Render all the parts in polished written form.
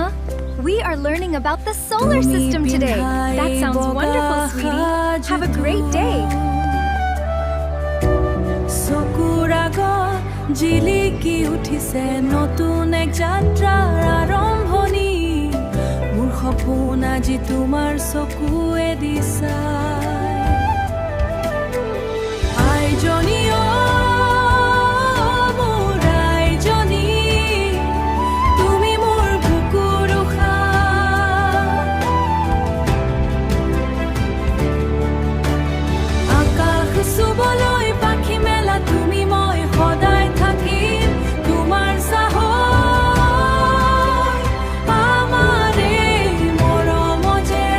Mama? We are learning about the solar system today. That sounds wonderful, sweetie. Have a great day. জিলিকি উঠিছে নতুন এক যাত্ৰাৰ আৰম্ভণি মোৰ সপোন আজি তোমাৰ চকুৱে দিছা আইজনী মোৰ আইজনী তুমি মোৰ বুকুৰ উশা আকাশ চুবলৈ পাখি মেলা তুমি মই সদায় থাকিম তোমাৰ সাহস আমাৰে মৰম যে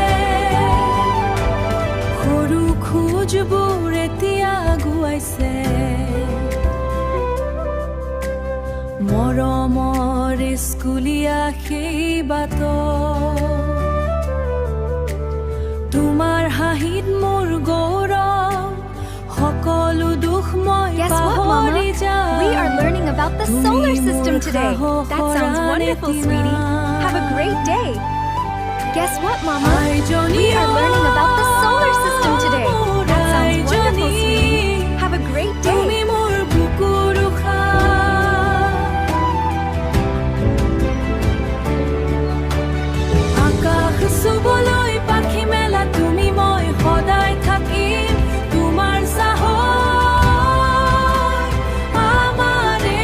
সৰু খোজবোৰ এতিয়া গুৱাইছে মৰমৰ স্কুলীয়া সেই বাট তোমাৰ হাঁহিত মোৰ গৌৰৱ সকলো দুখ মই Guess what, Mama? We are learning about the solar system today. That sounds wonderful, sweetie. Have a great day. Guess what, Mama? We are learning about the solar system today. That sounds wonderful, sweetie. Have a great day. আকাশ চুবলৈ পাখি মেলা তুমি মই সদায় থাকিম তোমাৰ সাহস আমাৰে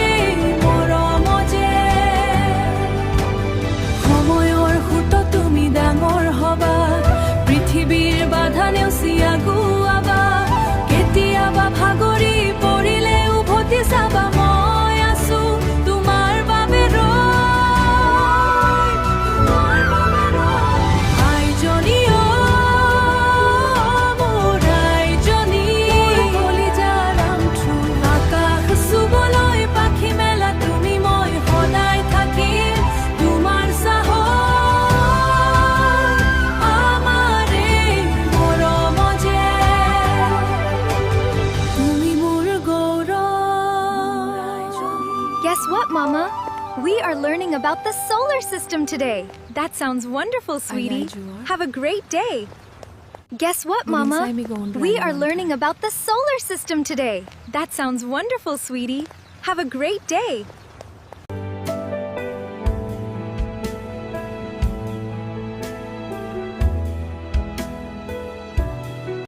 মৰম যে সময়ৰ সুত তুমি ডাঙৰ হবা পৃথিৱীৰ বাধা নেওচি আগুৱাবা কেতিয়াবা ভাগৰি পৰিলে উভতি যাবা মই আছো তোমাৰ বাবে আইজনী মোৰ আইজনী কলিজাৰ আমঠু আকাশ চুবলৈ পাখি মেলা তুমি মই সদায় থাকিম তোমাৰ সাহস আমাৰে মৰম যে তুমি মোৰ গৌৰৱ Guess what, Mama? We are learning about the solar system today. That sounds wonderful, sweetie. Have a great day. Guess what, Mama? We are learning about the solar system today. That sounds wonderful, sweetie. Have a great day.